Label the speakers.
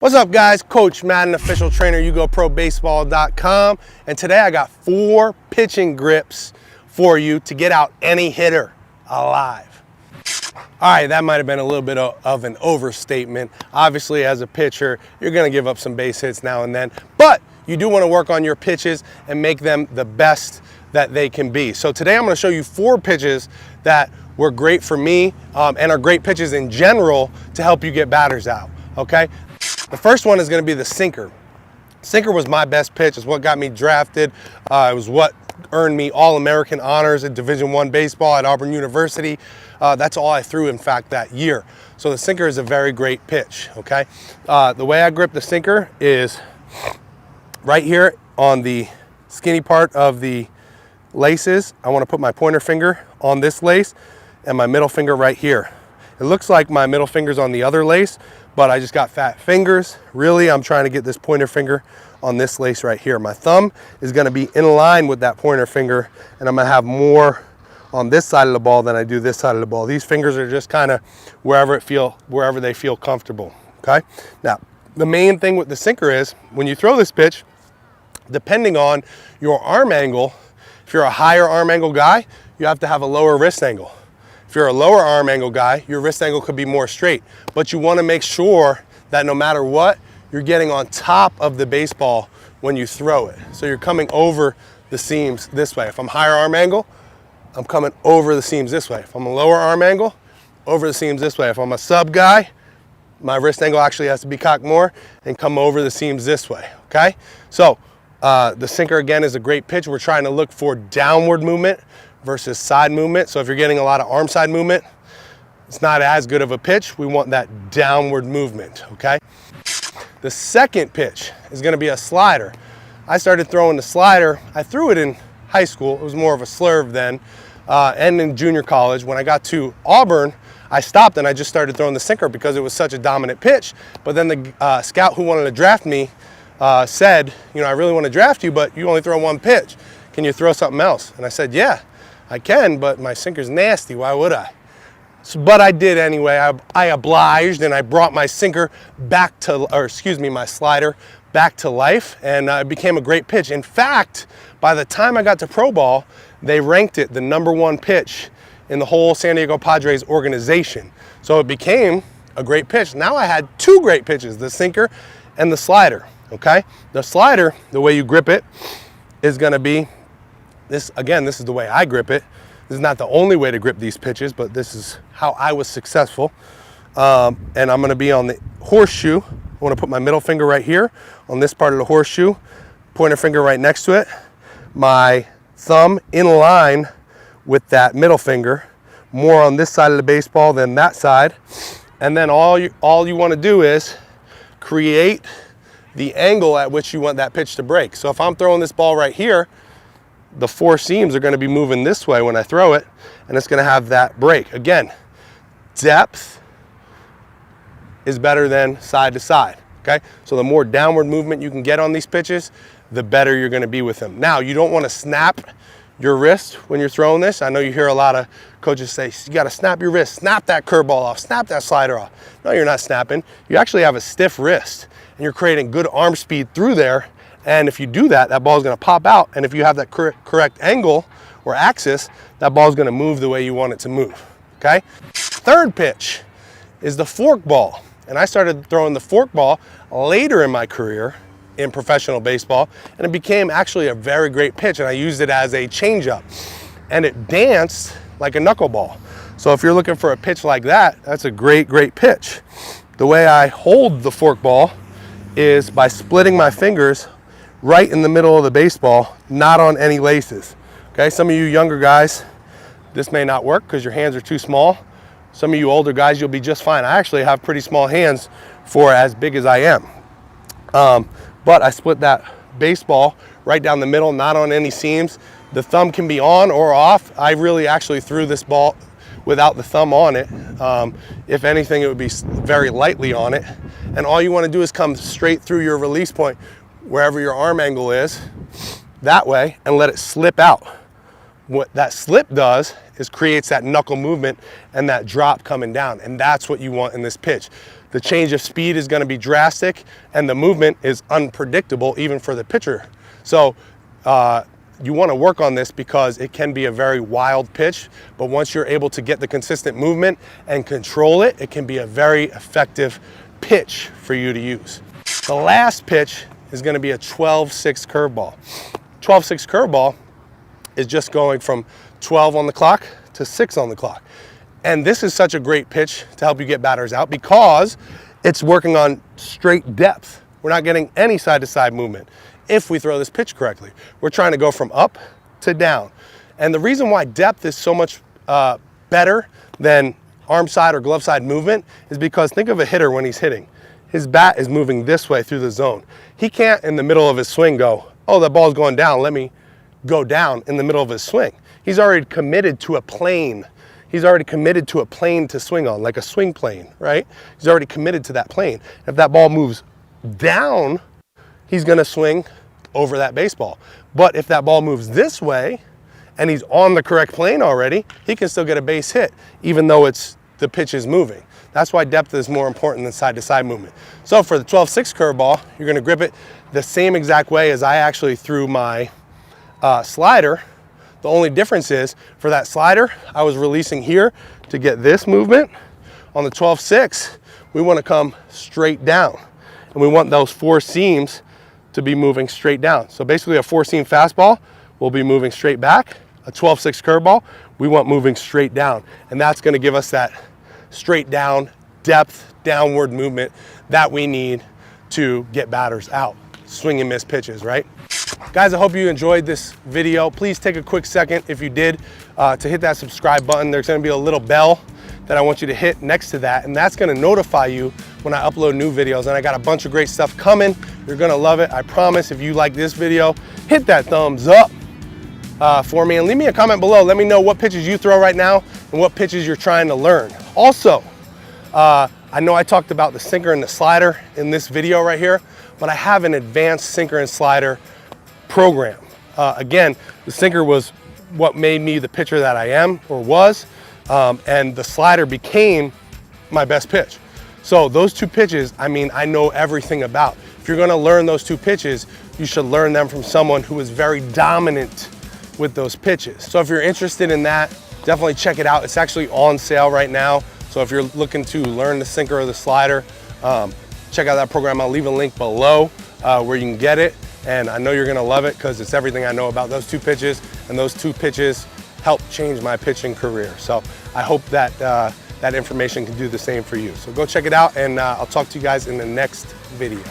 Speaker 1: What's up, guys? Coach Madden, official trainer, yougoprobaseball.com. And today I got 4 pitching grips for you to get out any hitter alive. All right, that might have been a little bit of an overstatement. Obviously, as a pitcher, you're gonna give up some base hits now and then, but you do wanna work on your pitches and make them the best that they can be. So today I'm gonna show you 4 pitches that were great for me and are great pitches in general to help you get batters out, okay? The first one is gonna be the sinker. Sinker was my best pitch. It's what got me drafted. It was what earned me All-American honors in Division I baseball at Auburn University. That's all I threw, in fact, that year. So the sinker is a very great pitch, okay? The way I grip the sinker is right here on the skinny part of the laces. I wanna put my pointer finger on this lace and my middle finger right here. It looks like my middle finger's on the other lace, but I just got fat fingers. Really, I'm trying to get this pointer finger on this lace right here. My thumb is gonna be in line with that pointer finger, and I'm gonna have more on this side of the ball than I do this side of the ball. These fingers are just kind of wherever they feel comfortable, okay? Now, the main thing with the sinker is, when you throw this pitch, depending on your arm angle, if you're a higher arm angle guy, you have to have a lower wrist angle. If you're a lower arm angle guy, your wrist angle could be more straight, but you wanna make sure that no matter what, you're getting on top of the baseball when you throw it. So you're coming over the seams this way. If I'm higher arm angle, I'm coming over the seams this way. If I'm a lower arm angle, over the seams this way. If I'm a sub guy, my wrist angle actually has to be cocked more and come over the seams this way, okay? So the sinker, again, is a great pitch. We're trying to look for downward movement versus side movement. So if you're getting a lot of arm side movement, it's not as good of a pitch. We want that downward movement, okay? The second pitch is gonna be a slider. I started throwing the slider. I threw it in high school. It was more of a slurve then, and in junior college. When I got to Auburn, I stopped and I just started throwing the sinker because it was such a dominant pitch. But then the scout who wanted to draft me said, you know, I really want to draft you, but you only throw 1 pitch. Can you throw something else? And I said, yeah, I can, but my sinker's nasty. Why would I? So, but I did anyway. I obliged, and I brought my sinker back to, or excuse me, my slider back to life, and it became a great pitch. In fact, by the time I got to pro ball, they ranked it the #1 pitch in the whole San Diego Padres organization. So it became a great pitch. Now I had 2 great pitches, the sinker and the slider, okay? The slider, the way you grip it is gonna be this. Again, this is the way I grip it. This is not the only way to grip these pitches, but this is how I was successful. And I'm gonna be on the horseshoe. I wanna put my middle finger right here on this part of the horseshoe, pointer finger right next to it, my thumb in line with that middle finger, more on this side of the baseball than that side. And then all you wanna do is create the angle at which you want that pitch to break. So if I'm throwing this ball right here, the 4 seams are gonna be moving this way when I throw it, and it's gonna have that break. Again, depth is better than side to side, okay? So the more downward movement you can get on these pitches, the better you're gonna be with them. Now, you don't wanna snap your wrist when you're throwing this. I know you hear a lot of coaches say, you gotta snap your wrist, snap that curveball off, snap that slider off. No, you're not snapping. You actually have a stiff wrist, and you're creating good arm speed through there. And if you do that, that ball is gonna pop out. And if you have that correct angle or axis, that ball is gonna move the way you want it to move, okay? Third pitch is the fork ball. And I started throwing the fork ball later in my career in professional baseball, and it became actually a very great pitch, and I used it as a changeup. And it danced like a knuckleball. So if you're looking for a pitch like that, that's a great, great pitch. The way I hold the fork ball is by splitting my fingers right in the middle of the baseball, not on any laces. Okay, some of you younger guys, this may not work because your hands are too small. Some of you older guys, you'll be just fine. I actually have pretty small hands for as big as I am. But I split that baseball right down the middle, not on any seams. The thumb can be on or off. I really actually threw this ball without the thumb on it. If anything, it would be very lightly on it. And all you want to do is come straight through your release point, wherever your arm angle is, that way, and let it slip out. What that slip does is creates that knuckle movement and that drop coming down, and that's what you want in this pitch. the change of speed is going to be drastic, and the movement is unpredictable even for the pitcher. So you want to work on this because it can be a very wild pitch, but once you're able to get the consistent movement and control it, it can be a very effective pitch for you to use. The last pitch is going to be a 12-6 curveball. 12-6 curveball is just going from 12 on the clock to 6 on the clock. And this is such a great pitch to help you get batters out because it's working on straight depth. We're not getting any side-to-side movement if we throw this pitch correctly. We're trying to go from up to down. And the reason why depth is so much better than arm side or glove side movement is because think of a hitter when he's hitting. His bat is moving this way through the zone. He can't in the middle of his swing go, oh, that ball's going down, let me go down in the middle of his swing. He's already committed to a plane. He's already committed to a plane to swing on, like a swing plane, right? He's already committed to that plane. If that ball moves down, he's gonna swing over that baseball. But if that ball moves this way and he's on the correct plane already, he can still get a base hit, even though the pitch is moving. That's why depth is more important than side-to-side movement. So for the 12-6 curveball, you're gonna grip it the same exact way as I actually threw my slider. The only difference is for that slider, I was releasing here to get this movement. On the 12-6, we wanna come straight down. And we want those four seams to be moving straight down. So basically a 4-seam fastball will be moving straight back. A 12-6 curveball, we want moving straight down. And that's gonna give us that straight down, depth, downward movement that we need to get batters out. Swing and miss pitches, right? Guys, I hope you enjoyed this video. Please take a quick second, if you did, to hit that subscribe button. There's gonna be a little bell that I want you to hit next to that, and that's gonna notify you when I upload new videos. And I got a bunch of great stuff coming. You're gonna love it, I promise. If you like this video, hit that thumbs up for me and leave me a comment below. Let me know what pitches you throw right now and what pitches you're trying to learn. Also, I know I talked about the sinker and the slider in this video right here, but I have an advanced sinker and slider program. Again, the sinker was what made me the pitcher that I am or was, and the slider became my best pitch. So those two pitches, I mean, I know everything about. If you're gonna learn those two pitches, you should learn them from someone who is very dominant with those pitches. So if you're interested in that, definitely check it out. It's actually on sale right now. So if you're looking to learn the sinker or the slider, check out that program. I'll leave a link below where you can get it. And I know you're gonna love it because it's everything I know about those two pitches, and those two pitches helped change my pitching career. So I hope that that information can do the same for you. So go check it out, and I'll talk to you guys in the next video.